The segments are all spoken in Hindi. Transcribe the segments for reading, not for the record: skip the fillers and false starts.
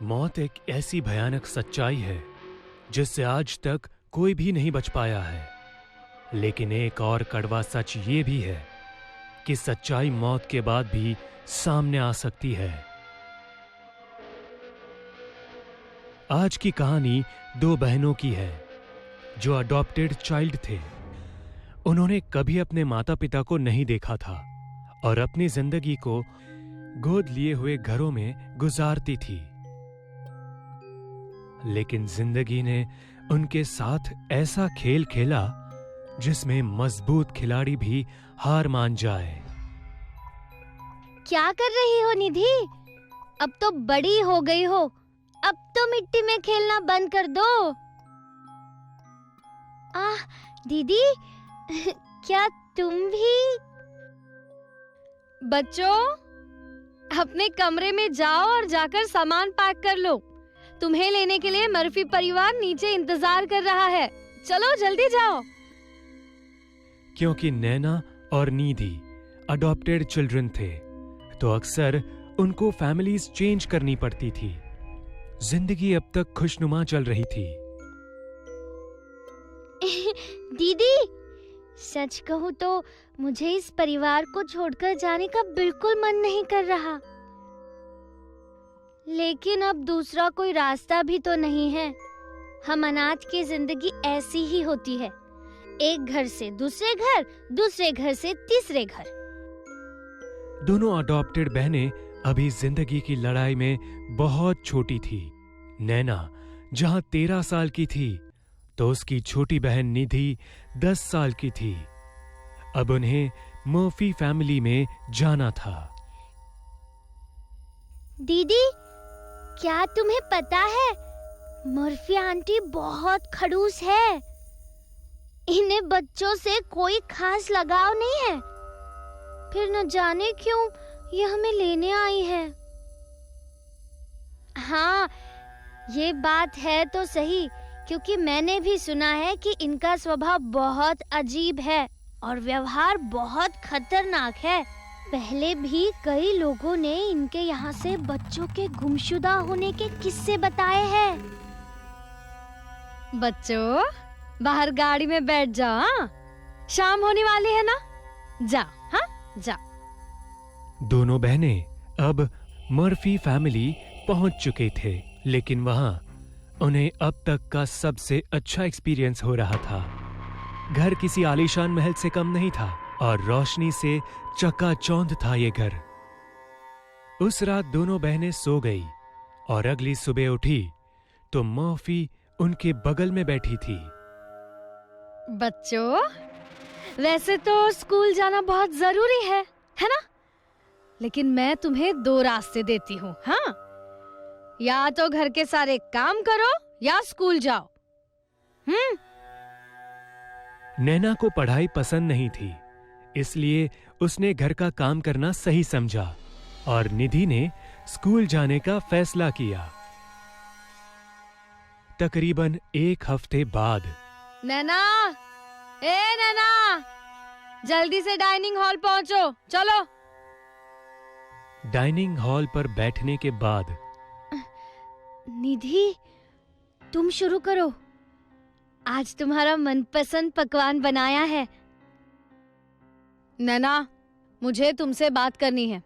मौत एक ऐसी भयानक सच्चाई है जिससे आज तक कोई भी नहीं बच पाया है। लेकिन एक और कड़वा सच ये भी है कि सच्चाई मौत के बाद भी सामने आ सकती है। आज की कहानी दो बहनों की है जो अडॉप्टेड चाइल्ड थे। उन्होंने कभी अपने माता पिता को नहीं देखा था और अपनी जिंदगी को गोद लिए हुए घरों में गुजारती थी। लेकिन जिंदगी ने उनके साथ ऐसा खेल खेला जिसमें मजबूत खिलाड़ी भी हार मान जाए। क्या कर रही हो निधि? अब तो बड़ी हो गई हो, अब तो मिट्टी में खेलना बंद कर दो। दीदी क्या तुम भी? बच्चों, अपने कमरे में जाओ और जाकर सामान पैक कर लो। तुम्हें लेने के लिए मर्फी परिवार नीचे इंतजार कर रहा है। चलो जल्दी जाओ। क्योंकि नैना और निधि अडॉप्टेड चिल्ड्रन थे, तो अक्सर उनको फैमिलीज चेंज करनी पड़ती थी। जिंदगी अब तक खुशनुमा चल रही थी। दीदी, सच कहूँ तो मुझे इस परिवार को छोड़कर जाने का बिल्कुल मन नहीं कर रहा। लेकिन अब दूसरा कोई रास्ता भी तो नहीं है। हम अनाथ की जिंदगी ऐसी ही होती है, एक घर से दूसरे घर, दूसरे घर से तीसरे घर। दोनों अडॉप्टेड बहनें अभी जिंदगी की लड़ाई में बहुत छोटी थी। नैना जहां 13 साल की थी तो उसकी छोटी बहन निधि 10 साल की थी। अब उन्हें मर्फी फैमिली में जाना था। दीदी, क्या तुम्हें पता है मर्फी आंटी बहुत खड़ूस है। इन्हें बच्चों से कोई खास लगाव नहीं है। फिर न जाने क्यों ये हमें लेने आई है। हाँ, ये बात है तो सही, क्योंकि मैंने भी सुना है कि इनका स्वभाव बहुत अजीब है और व्यवहार बहुत खतरनाक है। पहले भी कई लोगों ने इनके यहाँ से बच्चों के गुमशुदा होने के किस्से बताए हैं। बच्चों, बाहर गाड़ी में बैठ जाओ। हाँ? शाम होने वाली है ना, जा। हाँ, जा। दोनों बहनें अब मर्फी फैमिली पहुंच चुके थे, लेकिन वहां उन्हें अब तक का सबसे अच्छा एक्सपीरियंस हो रहा था। घर किसी आलीशान महल से कम नहीं था और रोशनी से चकाचौंध था ये घर। उस रात दोनों बहनें सो गई और अगली सुबह उठी तो मर्फी उनके बगल में बैठी थी। बच्चों, वैसे तो स्कूल जाना बहुत जरूरी है ना? लेकिन मैं तुम्हें 2 रास्ते देती हूँ। हाँ, या तो घर के सारे काम करो या स्कूल जाओ। नैना को पढ़ाई पसंद नहीं थी, इसलिए उसने घर का काम करना सही समझा और निधि ने स्कूल जाने का फैसला किया। तकरीबन 1 हफ्ते बाद नैना, नैना, जल्दी से डाइनिंग हॉल पहुंचो। चलो। डाइनिंग हॉल पर बैठने के बाद निधि, तुम शुरू करो। आज तुम्हारा मनपसंद पकवान बनाया है। नैना, मुझे तुमसे बात करनी है।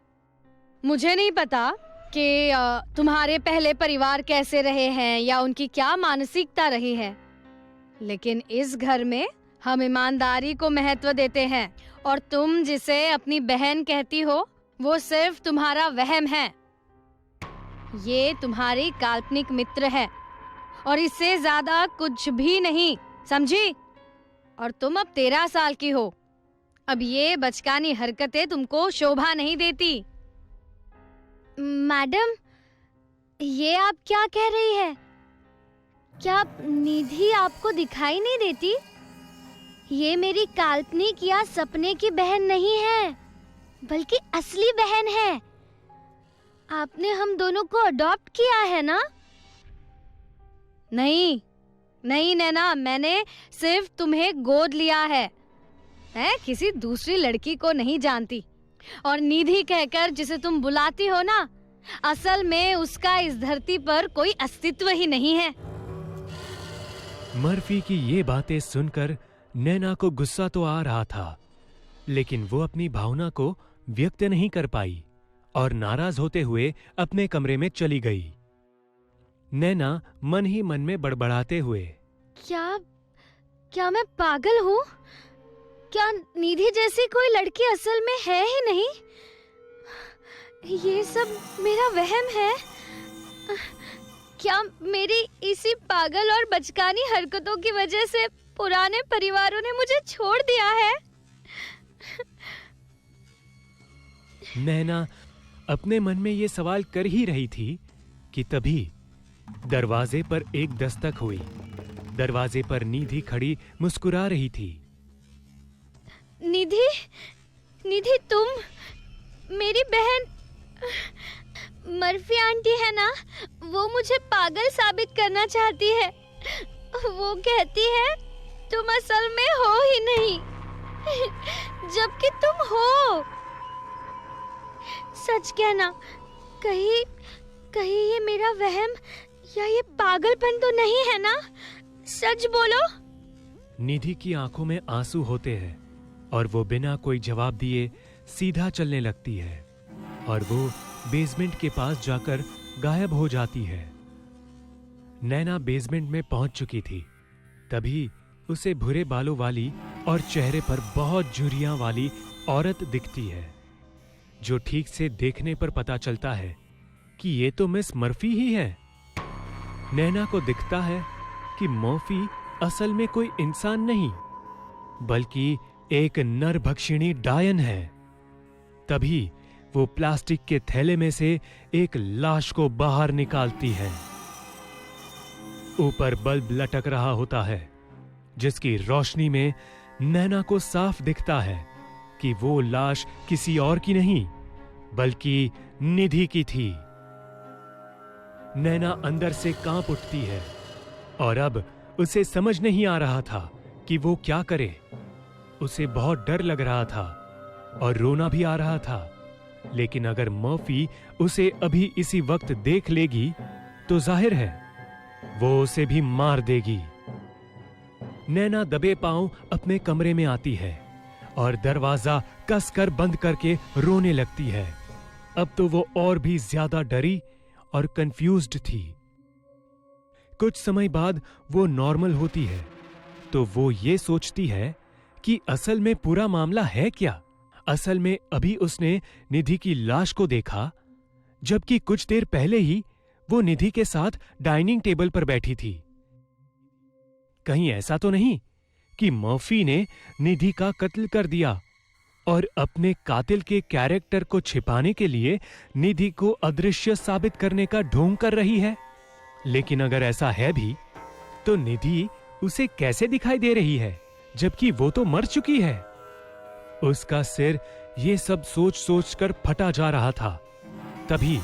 मुझे नहीं पता कि तुम्हारे पहले परिवार कैसे रहे हैं या उनकी क्या मानसिकता रही है, लेकिन इस घर में हम ईमानदारी को महत्व देते हैं और तुम जिसे अपनी बहन कहती हो वो सिर्फ तुम्हारा वहम है। ये तुम्हारी काल्पनिक मित्र है और इससे ज्यादा कुछ भी नहीं, समझी? और तुम अब 13 साल की हो। अब ये बचकानी हरकतें तुमको शोभा नहीं देती। मैडम, ये आप क्या कह रही है? क्या निधि आपको दिखाई नहीं देती? ये मेरी काल्पनिक या सपने की बहन नहीं है, बल्कि असली बहन है। आपने हम दोनों को अडॉप्ट किया है ना? नहीं नहीं नैना, मैंने सिर्फ तुम्हें गोद लिया है। मैं किसी दूसरी लड़की को नहीं जानती। और निधि कहकर जिसे तुम बुलाती हो ना, असल में उसका इस धरती पर कोई अस्तित्व ही नहीं है। मर्फी की ये बातें सुनकर नैना को गुस्सा तो आ रहा था, लेकिन वो अपनी भावना को व्यक्त नहीं कर पाई और नाराज होते हुए अपने कमरे में चली गई। नैना मन ही मन में बड़बड़ाते हुए, क्या मैं पागल हूँ? क्या निधि जैसी कोई लड़की असल में है ही नहीं? ये सब मेरा वहम है। क्या मेरी इसी पागल और बचकानी हरकतों की वजह से पुराने परिवारों ने मुझे छोड़ दिया है? नैना अपने मन में ये सवाल कर ही रही थी कि तभी दरवाजे पर एक दस्तक हुई। दरवाजे पर निधि खड़ी मुस्कुरा रही थी। निधि, निधि तुम, मेरी बहन मर्फी आंटी है ना, वो मुझे पागल साबित करना चाहती है। वो कहती है तुम असल में हो ही नहीं, जबकि तुम हो। सच कहना, कहीं ये मेरा वहम या ये पागलपन तो नहीं है ना? सच बोलो। निधि की आंखों में आंसू होते हैं और वो बिना कोई जवाब दिए सीधा चलने लगती है और वो बेसमेंट के पास जाकर गायब हो जाती है। नैना बेसमेंट में पहुंच चुकी थी। तभी उसे भूरे बालों वाली और चेहरे पर बहुत झुर्रियां वाली औरत दिखती है, जो ठीक से देखने पर पता चलता है कि ये तो मिस मर्फी ही है। नैना को दिखता है कि मर्फी असल में कोई इंसान नहीं, बल्कि एक नरभक्षिणी डायन है। तभी वो प्लास्टिक के थैले में से एक लाश को बाहर निकालती है। ऊपर बल्ब लटक रहा होता है, जिसकी रोशनी में नैना को साफ दिखता है कि वो लाश किसी और की नहीं, बल्कि निधि की थी। नैना अंदर से कांप उठती है और अब उसे समझ नहीं आ रहा था कि वो क्या करे। उसे बहुत डर लग रहा था और रोना भी आ रहा था, लेकिन अगर मर्फी उसे अभी इसी वक्त देख लेगी तो जाहिर है वो उसे भी मार देगी। नैना दबे पांव अपने कमरे में आती है और दरवाजा कसकर बंद करके रोने लगती है। अब तो वो और भी ज्यादा डरी और कंफ्यूज्ड थी। कुछ समय बाद वो नॉर्मल होती है तो वो ये सोचती है कि असल में पूरा मामला है क्या। असल में अभी उसने निधि की लाश को देखा, जबकि कुछ देर पहले ही वो निधि के साथ डाइनिंग टेबल पर बैठी थी। कहीं ऐसा तो नहीं कि मर्फी ने निधि का कत्ल कर दिया और अपने कातिल के कैरेक्टर को छिपाने के लिए निधि को अदृश्य साबित करने का ढोंग कर रही है। लेकिन अगर ऐसा है भी तो निधि उसे कैसे दिखाई दे रही है, जबकि वो तो मर चुकी है। उसका सिर ये सब सोच सोच कर फटा जा रहा था। तभी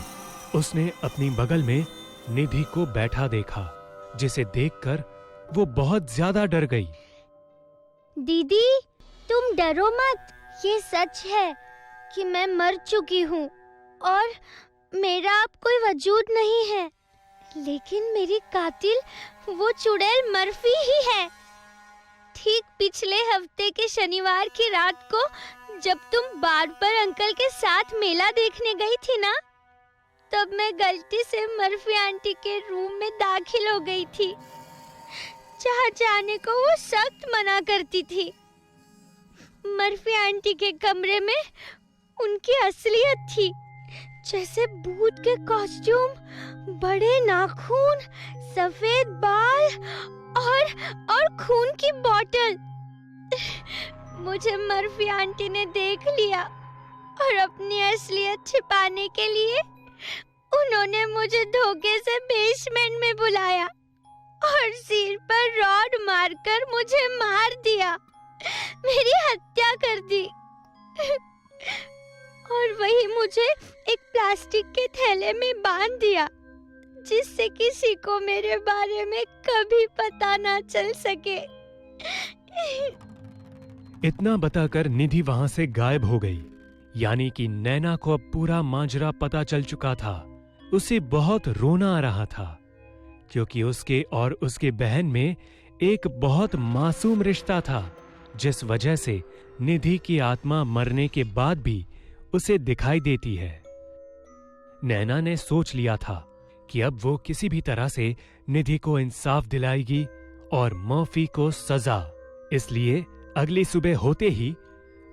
उसने अपनी बगल में निधि को बैठा देखा, जिसे देखकर वो बहुत ज्यादा डर गई। दीदी, तुम डरो मत। ये सच है कि मैं मर चुकी हूँ और मेरा अब कोई वजूद नहीं है, लेकिन मेरी कातिल वो चुड़ैल मर्फी ही है। ठीक पिछले हफ्ते के शनिवार की रात को जब तुम बार्बर अंकल के साथ मेला देखने गई थी ना, तब मैं गलती से मर्फी आंटी के रूम में दाखिल हो गई थी, जहाँ जाने को वो सख्त मना करती थी। मर्फी आंटी के कमरे में उनकी असलियत थी, जैसे भूत के कॉस्ट्यूम, बड़े नाखून, सफेद बाल और खून की बोतल। मुझे मर्फी आंटी ने देख लिया और अपनी असलियत छिपाने के लिए उन्होंने मुझे धोखे से बेसमेंट में बुलाया और सिर पर रॉड मारकर मुझे मार दिया, मेरी हत्या कर दी। और वही मुझे एक प्लास्टिक के थैले में बांध दिया, जिससे किसी को मेरे बारे में कभी पता ना चल सके। इतना बताकर निधि वहां से गायब हो गई। यानी कि नैना को अब पूरा माजरा पता चल चुका था उसे बहुत रोना आ रहा था, क्योंकि उसके और उसके बहन में एक बहुत मासूम रिश्ता था, जिस वजह से निधि की आत्मा मरने के बाद भी उसे दिखाई देती है। नैना ने सोच लिया था कि अब वो किसी भी तरह से निधि को इंसाफ दिलाएगी और मर्फी को सजा। इसलिए अगली सुबह होते ही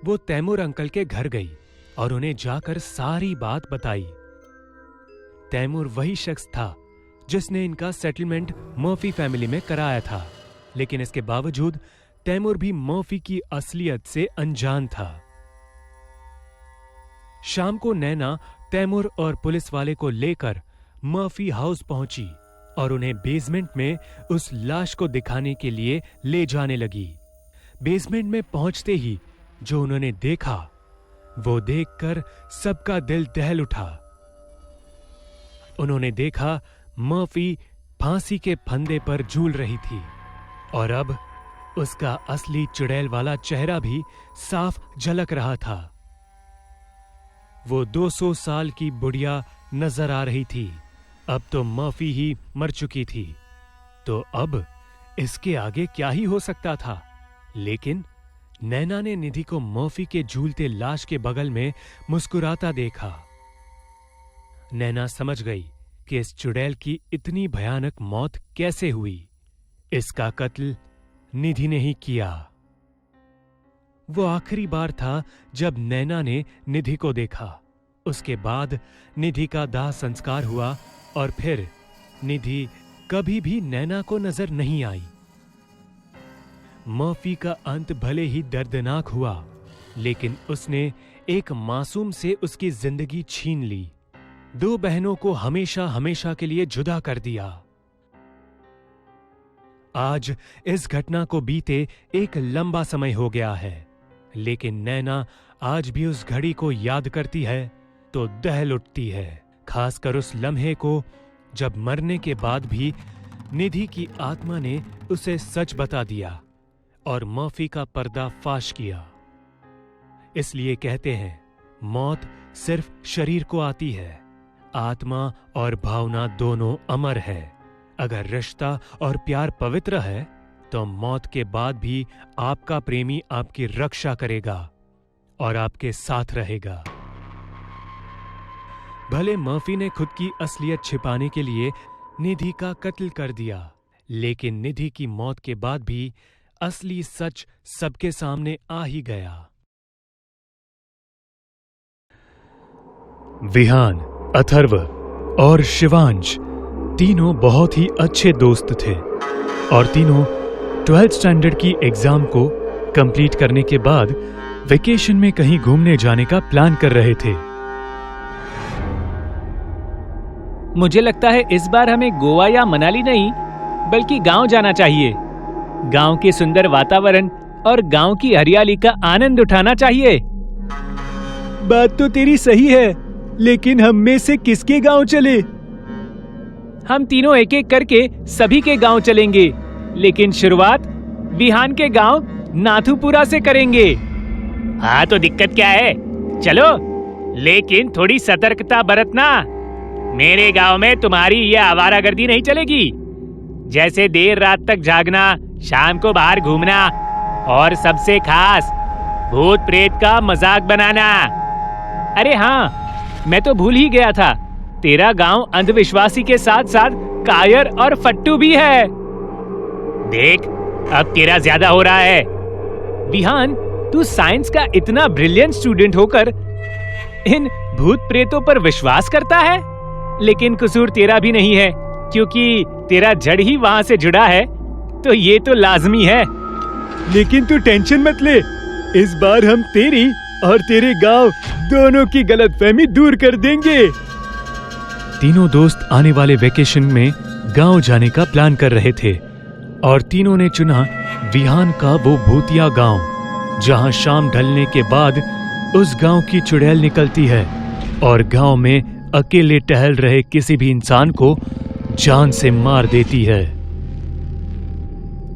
वो तैमूर अंकल के घर गई और उन्हें जाकर सारी बात बताई। तैमूर वही शख्स था जिसने इनका सेटलमेंट मर्फी फैमिली में कराया था, लेकिन इसके बावजूद तैमूर भी मर्फी की असलियत से अनजान था। शाम को नैना तैमूर और पुलिस वाले को लेकर मर्फी हाउस पहुंची और उन्हें बेसमेंट में उस लाश को दिखाने के लिए ले जाने लगी। बेसमेंट में पहुंचते ही जो उन्होंने देखा, वो देखकर सबका दिल दहल उठा। उन्होंने देखा मर्फी फांसी के फंदे पर झूल रही थी और अब उसका असली चुड़ैल वाला चेहरा भी साफ झलक रहा था। वो 200 साल की बुढ़िया नजर आ रही थी। अब तो मर्फी ही मर चुकी थी, तो अब इसके आगे क्या ही हो सकता था। लेकिन नैना ने निधि को मर्फी के झूलते लाश के बगल में मुस्कुराता देखा। नैना समझ गई कि इस चुड़ैल की इतनी भयानक मौत कैसे हुई। इसका कत्ल निधि ने ही किया। वो आखिरी बार था जब नैना ने निधि को देखा। उसके बाद निधि का दाह संस्कार हुआ और फिर निधि कभी भी नैना को नजर नहीं आई। मर्फी का अंत भले ही दर्दनाक हुआ, लेकिन उसने एक मासूम से उसकी जिंदगी छीन ली। 2 बहनों को हमेशा हमेशा के लिए जुदा कर दिया। आज इस घटना को बीते एक लंबा समय हो गया है, लेकिन नैना आज भी उस घड़ी को याद करती है तो दहल उठती है, खासकर उस लम्हे को जब मरने के बाद भी निधि की आत्मा ने उसे सच बता दिया और मर्फी का पर्दा फाश किया। इसलिए कहते हैं, मौत सिर्फ शरीर को आती है, आत्मा और भावना दोनों अमर है। अगर रिश्ता और प्यार पवित्र है तो मौत के बाद भी आपका प्रेमी आपकी रक्षा करेगा और आपके साथ रहेगा। भले मर्फी ने खुद की असलियत छिपाने के लिए निधि का कत्ल कर दिया, लेकिन निधि की मौत के बाद भी असली सच सबके सामने आ ही गया। विहान, अथर्व और शिवांश तीनों बहुत ही अच्छे दोस्त थे और तीनों 12th स्टैंडर्ड की एग्जाम को कंप्लीट करने के बाद वेकेशन में कहीं घूमने जाने का प्लान कर रहे थे। मुझे लगता है इस बार हमें गोवा या मनाली नहीं, बल्कि गांव जाना चाहिए। गांव के सुंदर वातावरण और गांव की हरियाली का आनंद उठाना चाहिए। बात तो तेरी सही है, लेकिन हम में से किसके गांव चले? हम तीनों एक एक करके सभी के गांव चलेंगे, लेकिन शुरुआत बिहान के गांव नाथुपुरा से करेंगे। हाँ, तो दिक्कत क्या है? चलो, लेकिन थोड़ी सतर्कता बरतना। मेरे गांव में तुम्हारी ये आवारागर्दी नहीं चलेगी, जैसे देर रात तक जागना, शाम को बाहर घूमना और सबसे खास भूत प्रेत का मजाक बनाना। अरे हाँ, मैं तो भूल ही गया था, तेरा गांव अंधविश्वासी के साथ साथ कायर और फट्टू भी है। देख, अब तेरा ज्यादा हो रहा है। बिहान, तू साइंस का इतना ब्रिलियंट स्टूडेंट होकर इन भूत प्रेतों पर विश्वास करता है, लेकिन कसूर तेरा भी नहीं है, क्योंकि तेरा जड़ ही वहां से जुड़ा है, तो ये तो लाजमी है। लेकिन तू टेंशन मत ले, इस बार हम तेरी और तेरे गांव दोनों की गलतफहमी दूर कर देंगे। तीनों दोस्त आने वाले वेकेशन में गांव जाने का प्लान कर रहे थे और तीनों ने चुना विहान का वो भूतिया गांव, जहां शाम ढलने के बाद उस गांव की चुड़ैल निकलती है और गांव में अकेले टहल रहे किसी भी इंसान को जान से मार देती है।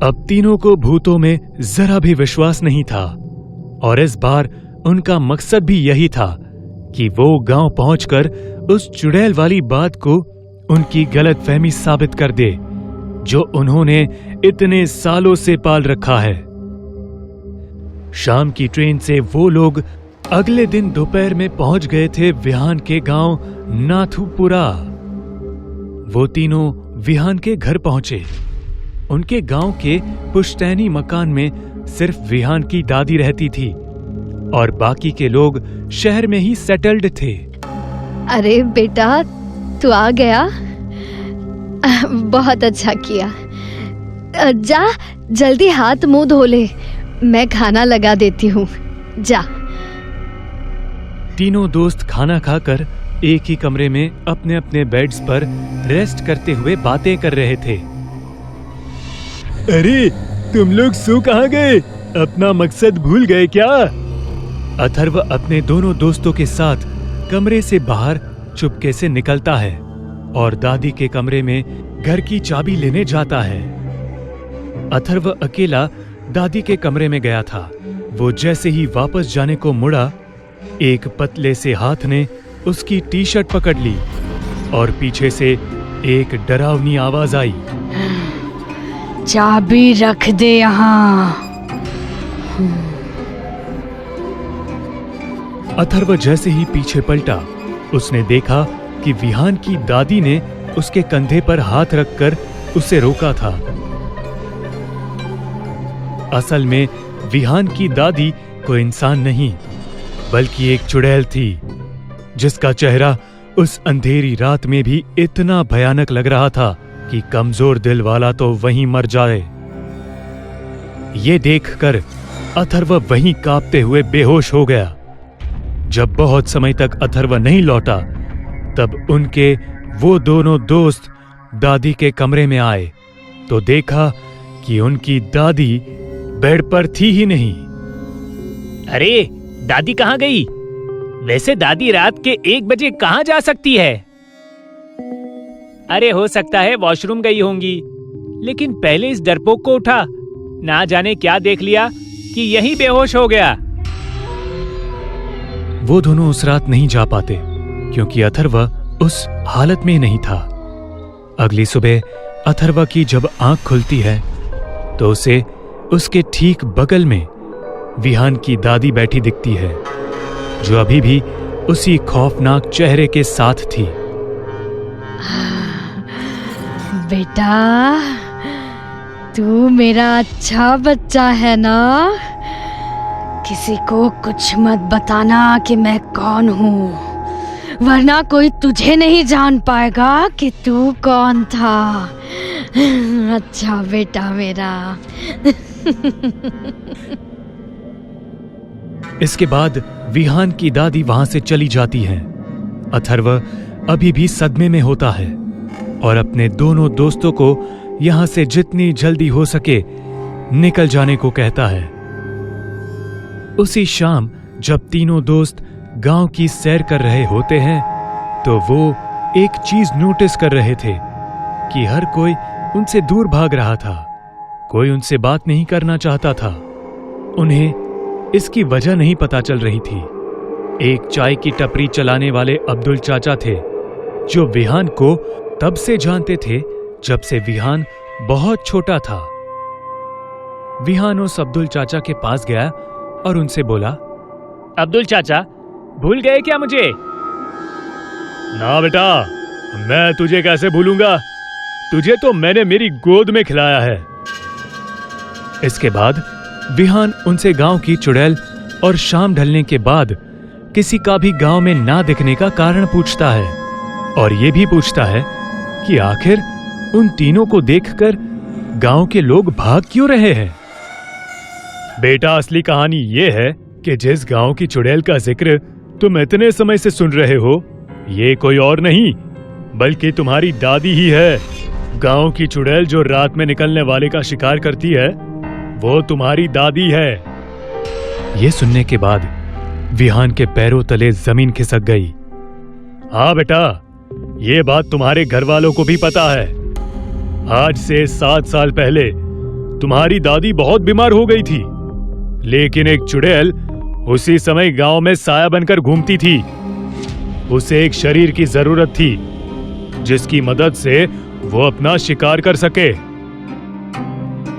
अब तीनों को भूतों में जरा भी विश्वास नहीं था और इस बार उनका मकसद भी यही था कि वो गांव पहुंचकर उस चुड़ैल वाली बात को उनकी गलतफहमी साबित कर दे जो उन्होंने इतने सालों से पाल रखा है। शाम की ट्रेन से वो लोग अगले दिन दोपहर में पहुंच गए थे विहान के गांव नाथुपुरा। वो तीनों विहान के घर पहुंचे। उनके गांव के पुश्तैनी मकान में सिर्फ विहान की दादी रहती थी और बाकी के लोग शहर में ही सेटल्ड थे। अरे बेटा, तू आ गया, बहुत अच्छा किया। जा जल्दी हाथ मुंह धो ले, मैं खाना लगा देती हूँ, जा। तीनों दोस्त खाना खाकर एक ही कमरे में अपने अपने बेड्स पर रेस्ट करते हुए बातें कर रहे थे। अरे तुम लोग सो कहाँ गए? अपना मकसद भूल गए क्या? अथर्व अपने दोनों दोस्तों के साथ कमरे से बाहर चुपके से निकलता है और दादी के कमरे में घर की चाबी लेने जाता है। अथर्व अकेला दादी के कमरे में गया था। वो जैसे ही वापस जाने को मुड़ा, एक पतले से हाथ ने उसकी टी शर्ट पकड़ ली और पीछे से एक डरावनी आवाज आई, चाबी रख दे यहाँ। अथर्व जैसे ही पीछे पलटा, उसने देखा कि विहान की दादी ने उसके कंधे पर हाथ रखकर उसे रोका था। असल में विहान की दादी कोई इंसान नहीं, बल्कि एक चुड़ैल थी, जिसका चेहरा उस अंधेरी रात में भी इतना भयानक लग रहा था कि कमजोर दिल वाला तो वहीं मर जाए। ये देखकर अथर्व वहीं कांपते हुए बेहोश हो गया। जब बहुत समय तक अथर्व नहीं लौटा, तब उनके वो दोनों दोस्त दादी के कमरे में आए तो देखा कि उनकी दादी बेड पर थी ही नहीं। अरे दादी कहाँ गई? वैसे दादी रात के 1 बजे कहाँ जा सकती है? अरे हो सकता है वॉशरूम गई होंगी, लेकिन पहले इस डरपोक को उठा, ना जाने क्या देख लिया कि यही बेहोश हो गया। वो दोनों उस रात नहीं जा पाते क्योंकि अथर्व उस हालत में नहीं था। अगली सुबह अथर्व की जब आंख खुलती है तो उसे उसके ठीक बगल में विहान की दादी बैठी दिखती है, जो अभी भी उसी खौफनाक चेहरे के साथ थी। बेटा, तू मेरा अच्छा बच्चा है ना? किसी को कुछ मत बताना कि मैं कौन हूँ, वरना कोई तुझे नहीं जान पाएगा कि तू कौन था। अच्छा बेटा मेरा। इसके बाद विहान की दादी वहां से चली जाती है। अथर्व अभी भी सदमे में होता है और अपने दोनों दोस्तों को यहां से जितनी जल्दी हो सके निकल जाने को कहता है। उसी शाम जब तीनों दोस्त गांव की सैर कर रहे होते हैं तो वो एक चीज नोटिस कर रहे थे कि हर कोई उनसे दूर भाग रहा था। कोई उनसे बात नहीं करना चाहता था। उन्हें इसकी वजह नहीं पता चल रही थी। एक चाय की टपरी चलाने वाले अब्दुल चाचा थे, जो विहान को तब से जानते थे जब से विहान बहुत छोटा था। विहान उस अब्दुल चाचा के पास गया और उनसे बोला, अब्दुल चाचा, भूल गए क्या मुझे? ना बेटा, मैं तुझे कैसे भूलूंगा? तुझे तो मैंने मेरी गोद में खिलाया है। इसके बाद विहान उनसे गांव की चुड़ैल और शाम ढलने के बाद किसी का भी गांव में ना दिखने का कारण पूछता है और ये भी पूछता है कि आखिर उन तीनों को देखकर गांव के लोग भाग क्यों रहे हैं। बेटा, असली कहानी ये है कि जिस गांव की चुड़ैल का जिक्र तुम इतने समय से सुन रहे हो, ये कोई और नहीं बल्कि तुम्हारी दादी ही है। गांव की चुड़ैल जो रात में निकलने वाले का शिकार करती है, वो तुम्हारी दादी है। ये सुनने के बाद विहान के पैरों तले जमीन खिसक गई। हाँ बेटा, ये बात तुम्हारे घर वालों को भी पता है। आज से 7 साल पहले तुम्हारी दादी बहुत बीमार हो गई थी, लेकिन एक चुड़ैल उसी समय गांव में साया बनकर घूमती थी। उसे एक शरीर की जरूरत थी जिसकी मदद से वो अपना शिकार कर सके।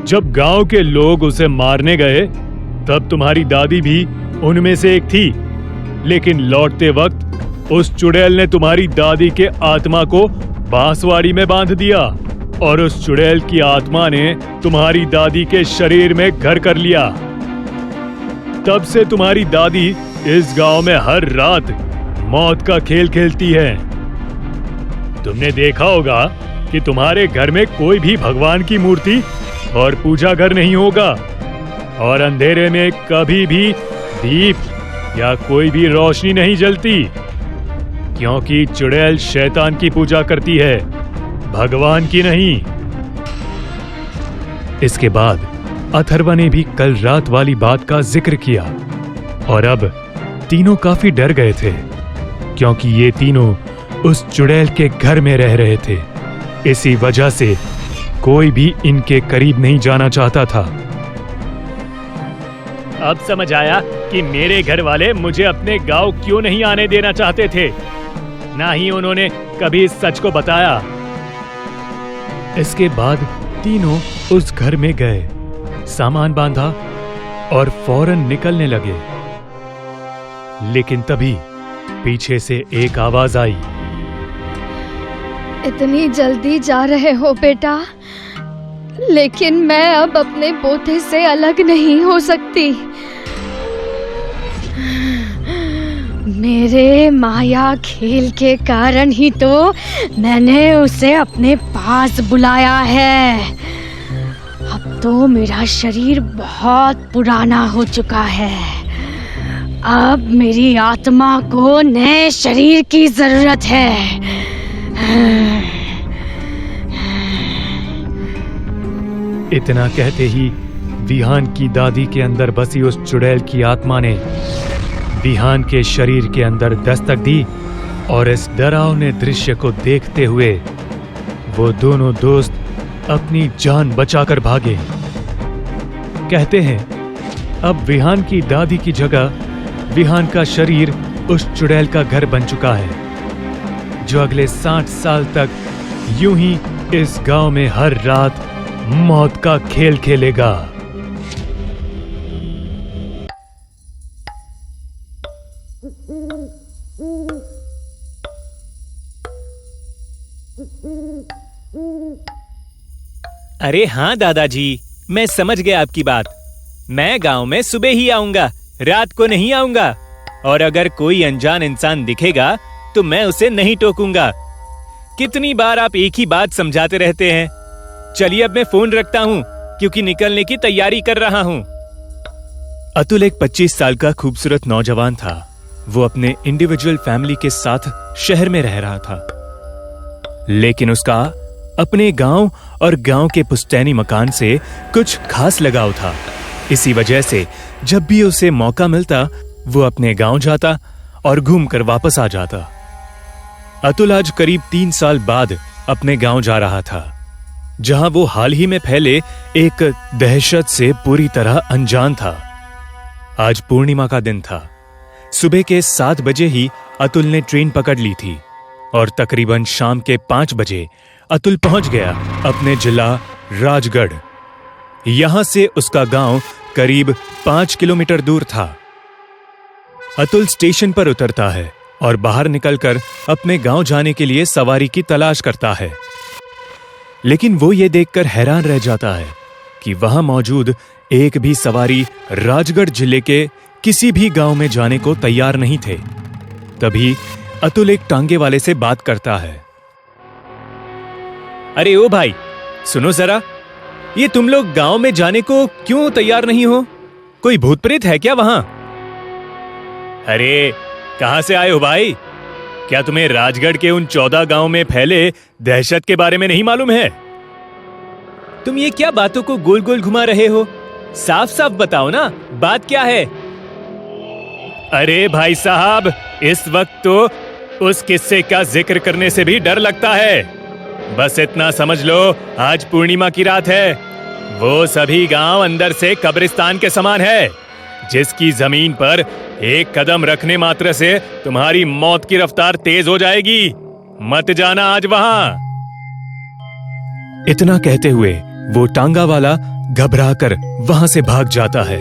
जब गांव के लोग उसे मारने गए तब तुम्हारी दादी भी उनमें से एक थी, लेकिन लौटते वक्त उस चुड़ैल ने तुम्हारी दादी के आत्मा को बांसवाड़ी में बांध दिया और उस चुड़ैल की आत्मा ने तुम्हारी दादी के शरीर में घर कर लिया। तब से तुम्हारी दादी इस गांव में हर रात मौत का खेल खेलती है। तुमने देखा होगा कि तुम्हारे घर में कोई भी भगवान की मूर्ति और पूजा घर नहीं होगा और अंधेरे में कभी भी दीप या कोई भी रोशनी नहीं जलती, क्योंकि चुड़ैल शैतान की पूजा करती है, भगवान की नहीं। इसके बाद अथर्वा ने भी कल रात वाली बात का जिक्र किया और अब तीनों काफी डर गए थे, क्योंकि ये तीनों उस चुड़ैल के घर में रह रहे थे। इसी वजह से कोई भी इनके करीब नहीं जाना चाहता था। अब समझ आया कि मेरे घर वाले मुझे अपने गांव क्यों नहीं आने देना चाहते थे, ना ही उन्होंने कभी इस सच को बताया। इसके बाद तीनों उस घर में गए, सामान बांधा और फौरन निकलने लगे। लेकिन तभी पीछे से एक आवाज आई। इतनी जल्दी जा रहे हो बेटा, लेकिन मैं अब अपने पोते से अलग नहीं हो सकती। मेरे माया खेल के कारण ही तो मैंने उसे अपने पास बुलाया है। अब तो मेरा शरीर बहुत पुराना हो चुका है। अब मेरी आत्मा को नए शरीर की जरूरत है। इतना कहते ही विहान की दादी के अंदर बसी उस चुड़ैल की आत्मा ने विहान के शरीर के अंदर दस्तक दी और इस डरावने दृश्य को देखते हुए वो दोनों दोस्त अपनी जान बचाकर भागे। कहते हैं अब विहान की दादी की जगह विहान का शरीर उस चुड़ैल का घर बन चुका है, जो अगले 60 साल तक यूं ही इस गांव में हर रात मौत का खेल खेलेगा। अरे हाँ दादाजी, मैं समझ गया आपकी बात। मैं गांव में सुबह ही आऊंगा, रात को नहीं आऊंगा। और अगर कोई अनजान इंसान दिखेगा तो मैं उसे नहीं टोकूंगा। कितनी बार आप एक ही बात समझाते रहते हैं। चलिए अब मैं फोन रखता हूँ, क्योंकि निकलने की तैयारी कर रहा हूँ। अतुल एक 25 साल का खूबसूरत नौजवान था। वो अपने इंडिविजुअल फैमिली के साथ शहर में रह रहा था, लेकिन उसका अपने गांव और गांव के पुश्तैनी मकान से कुछ खास लगाव था। इसी वजह से जब भी उसे मौका मिलता वो अपने गांव जाता और घूमकर वापस आ जाता। अतुल आज करीब 3 साल बाद अपने गांव जा रहा था, जहां वो हाल ही में फैले एक दहशत से पूरी तरह अनजान था। आज पूर्णिमा का दिन था। सुबह के 7 बजे ही अतुल ने ट्रेन पकड़ ली थी और तकरीबन शाम के 5 बजे अतुल पहुंच गया अपने जिला राजगढ़। यहां से उसका गांव करीब 5 किलोमीटर दूर था। अतुल स्टेशन पर उतरता है और बाहर निकलकर अपने गांव जाने के लिए सवारी की तलाश करता है, लेकिन वो ये देखकर हैरान रह जाता है कि वहां मौजूद एक भी सवारी राजगढ़ जिले के किसी भी गांव में जाने को तैयार नहीं थे। तभी अतुल एक टांगे वाले से बात करता है। अरे ओ भाई, सुनो जरा, ये तुम लोग गांव में जाने को क्यों तैयार नहीं हो? कोई भूत प्रेत है क्या वहां? अरे कहां से आए हो भाई? क्या तुम्हें राजगढ़ के उन 14 गांव में फैले दहशत के बारे में नहीं मालूम है? तुम ये क्या बातों को गोल गोल घुमा रहे हो? साफ साफ बताओ ना, बात क्या है? अरे भाई साहब, इस वक्त तो उस किस्से का जिक्र करने से भी डर लगता है। बस इतना समझ लो, आज पूर्णिमा की रात है। वो सभी गांव अंदर से कब्रिस्तान के समान है, जिसकी जमीन पर एक कदम रखने मात्र से तुम्हारी मौत की रफ्तार तेज हो जाएगी। मत जाना आज वहां। इतना कहते हुए वो टांगा वाला घबराकर वहां से भाग जाता है।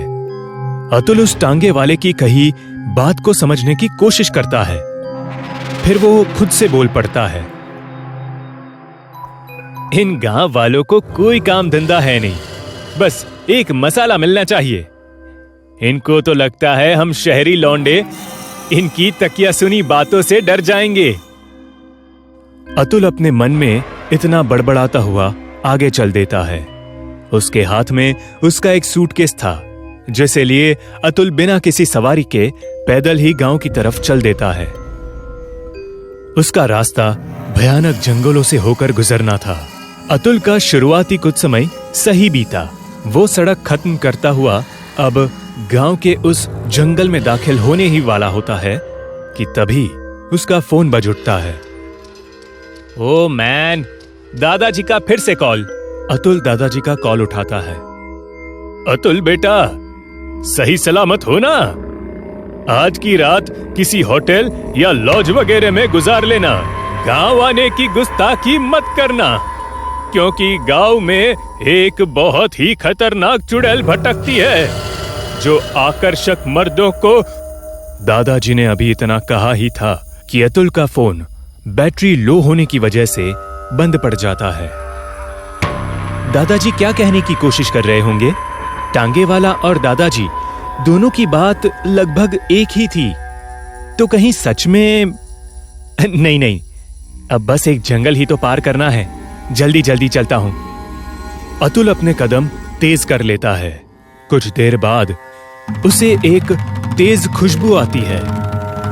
अतुल उस टांगे वाले की कही बात को समझने की कोशिश करता है। फिर वो खुद से बोल पड़ता है, इन गांव वालों को कोई काम धंधा है नहीं, बस एक मसाला मिलना चाहिए। इनको तो लगता है हम शहरी लौंडे इनकी तकिया सुनी बातों से डर जाएंगे। अतुल अपने मन में इतना बड़बड़ाता हुआ आगे चल देता है। उसके हाथ में उसका एक सूटकेस था, जिसे लिए अतुल बिना किसी सवारी के पैदल ही गांव की तरफ चल देता है। उसका रास्ता भयानक जंगलों से होकर गुजरना था। अतुल का शुरुआती कुछ समय सही बीता। वो सड़क खत्म करता हुआ अब गांव के उस जंगल में दाखिल होने ही वाला होता है कि तभी उसका फोन बज उठता है। ओ मैन, दादाजी का फिर से कॉल। अतुल दादाजी का कॉल उठाता है। अतुल बेटा, सही सलामत हो ना? आज की रात किसी होटल या लॉज वगैरह में गुजार लेना। गांव आने की गुस्ताखी मत करना, क्योंकि गांव में एक बहुत ही खतरनाक चुड़ैल भटकती है जो आकर्षक मर्दों को। दादाजी ने अभी इतना कहा ही था कि अतुल का फोन बैटरी लो होने की वजह से बंद पड़ जाता है। दादाजी क्या कहने की कोशिश कर रहे होंगे? टांगे वाला और दादाजी दोनों की बात लगभग एक ही थी। तो कहीं सच में? नहीं, अब बस एक जंगल ही तो पार करना है, जल्दी जल्दी चलता हूं। अतुल अपने कदम तेज कर लेता है। कुछ देर बाद उसे एक तेज खुशबू आती है।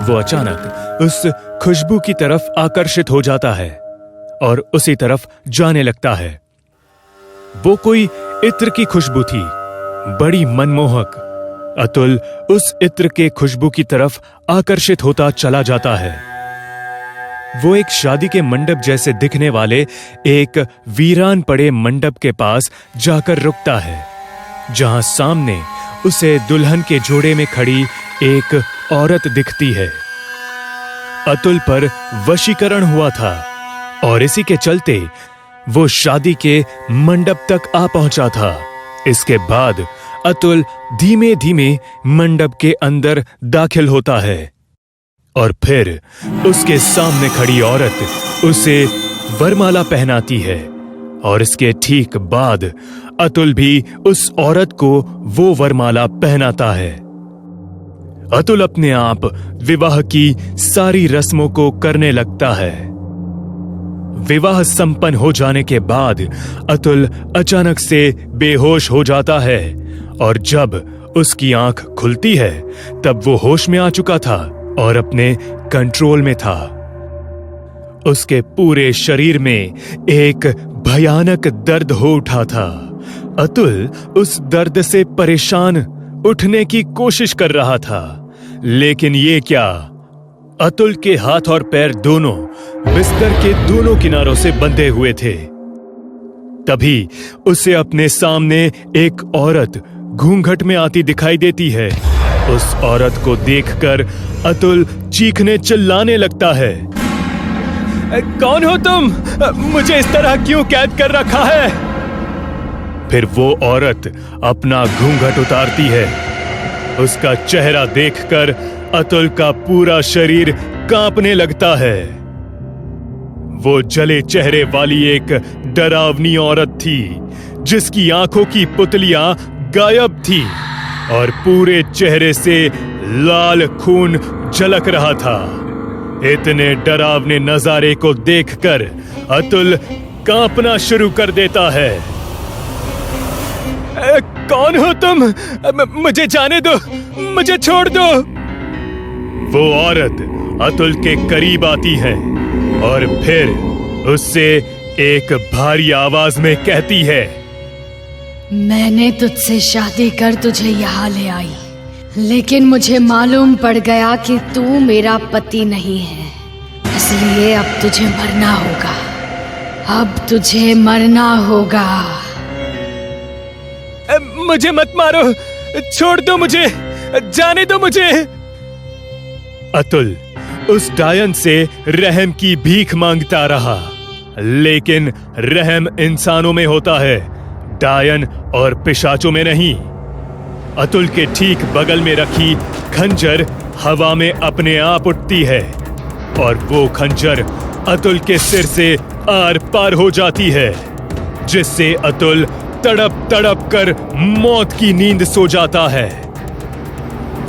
वो अचानक उस खुशबू की तरफ आकर्षित हो जाता है और उसी तरफ जाने लगता है। वो कोई इत्र की खुशबू थी, बड़ी मनमोहक। अतुल उस इत्र के खुशबू की तरफ आकर्षित होता चला जाता है। वो एक शादी के मंडप जैसे दिखने वाले एक वीरान पड़े मंडप के पास जाकर रुकता है, जहां सामने उसे दुल्हन के जोड़े में खड़ी एक औरत दिखती है। अतुल पर वशीकरण हुआ था और इसी के चलते वो शादी के मंडप तक आ पहुंचा था। इसके बाद अतुल धीमे धीमे मंडप के अंदर दाखिल होता है और फिर उसके सामने खड़ी औरत उसे वरमाला पहनाती है और इसके ठीक बाद अतुल भी उस औरत को वो वरमाला पहनाता है। अतुल अपने आप विवाह की सारी रस्मों को करने लगता है। विवाह संपन्न हो जाने के बाद अतुल अचानक से बेहोश हो जाता है और जब उसकी आंख खुलती है तब वो होश में आ चुका था और अपने कंट्रोल में था। उसके पूरे शरीर में एक भयानक दर्द हो उठा था। अतुल उस दर्द से परेशान उठने की कोशिश कर रहा था, लेकिन ये क्या, अतुल के हाथ और पैर दोनों बिस्तर के दोनों किनारों से बंधे हुए थे। तभी उसे अपने सामने एक औरत घूंघट में आती दिखाई देती है। उस औरत को देखकर अतुल चीखने चिल्लाने लगता है। कौन हो तुम? मुझे इस तरह क्यों कैद कर रखा है? फिर वो औरत अपना घूंघट उतारती है। उसका चेहरा देखकर अतुल का पूरा शरीर कांपने लगता है। वो जले चेहरे वाली एक डरावनी औरत थी, जिसकी आंखों की पुतलियां गायब थी और पूरे चेहरे से लाल खून झलक रहा था। इतने डरावने नजारे को देखकर अतुल कांपना शुरू कर देता है। कौन हो तुम? मुझे जाने दो, मुझे छोड़ दो। वो औरत अतुल के करीब आती है और फिर उससे एक भारी आवाज में कहती है, मैंने तुझसे शादी कर तुझे यहाँ ले आई, लेकिन मुझे मालूम पड़ गया कि तू मेरा पति नहीं है, इसलिए अब तुझे मरना होगा। अब तुझे मरना होगा। मुझे मत मारो, छोड़ दो मुझे, जाने दो मुझे। अतुल उस डायन से रहम की भीख मांगता रहा, लेकिन रहम इंसानों में होता है, डायन और पिशाचों में नहीं। अतुल के ठीक बगल में रखी खंजर हवा में अपने आप उठती है और वो खंजर अतुल के सिर से आर पार हो जाती है, जिससे अतुल तड़प तड़प कर मौत की नींद सो जाता है।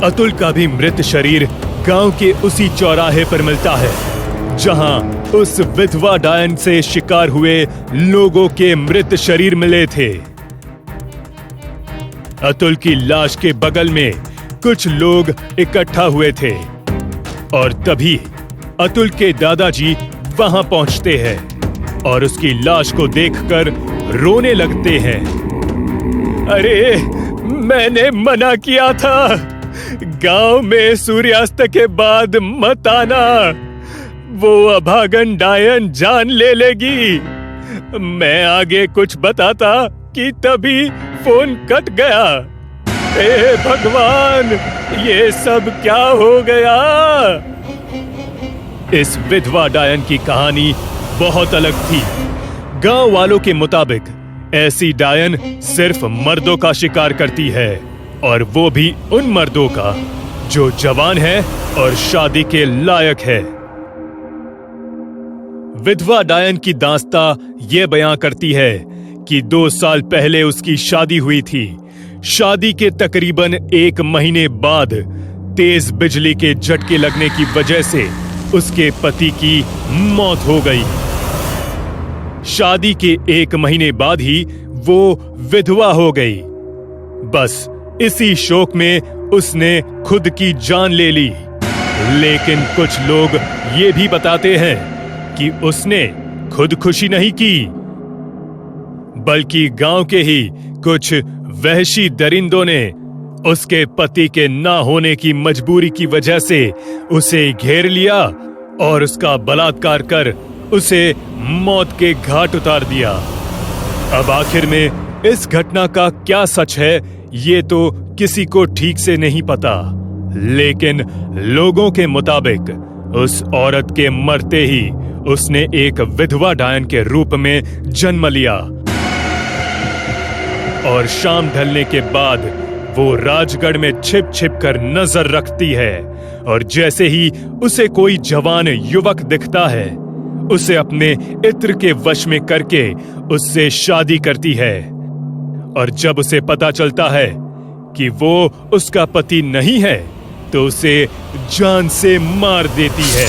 अतुल का भी मृत शरीर गांव के उसी चौराहे पर मिलता है जहां उस विधवा डायन से शिकार हुए लोगों के मृत शरीर मिले थे। अतुल की लाश के बगल में कुछ लोग इकट्ठा हुए थे और तभी अतुल के दादाजी वहां पहुंचते हैं और उसकी लाश को देखकर रोने लगते हैं। अरे, मैंने मना किया था, गांव में सूर्यास्त के बाद मत आना, वो अभागन डायन जान ले लेगी। मैं आगे कुछ बताता कि तभी फोन कट गया। हे भगवान, ये सब क्या हो गया? इस विधवा डायन की कहानी बहुत अलग थी। गांव वालों के मुताबिक ऐसी डायन सिर्फ मर्दों का शिकार करती है, और वो भी उन मर्दों का जो जवान है और शादी के लायक है। विधवा डायन की दास्तां ये बयां करती है कि 2 साल पहले उसकी शादी हुई थी। शादी के तकरीबन 1 महीने बाद तेज बिजली के झटके लगने की वजह से उसके पति की मौत हो गई। शादी के 1 महीने बाद ही वो विधवा हो गई। बस इसी शोक में उसने खुद की जान ले ली। लेकिन कुछ लोग ये भी बताते हैं कि उसने खुदकुशी नहीं की, बल्कि गांव के ही कुछ वहशी दरिंदों ने उसके पति के ना होने की मजबूरी की वजह से उसे घेर लिया और उसका बलात्कार कर उसे मौत के घाट उतार दिया। अब आखिर में इस घटना का क्या सच है, ये तो किसी को ठीक से नहीं पता, लेकिन लोगों के मुताबिक उस औरत के मरते ही उसने एक विधवा डायन के रूप में जन्म लिया और शाम ढलने के बाद वो राजगढ़ में छिप छिप कर नजर रखती है, और जैसे ही उसे कोई जवान युवक दिखता है उसे अपने इत्र के वश में करके उससे शादी करती है। और जब उसे पता चलता है कि वो उसका पति नहीं है तो उसे जान से मार देती है।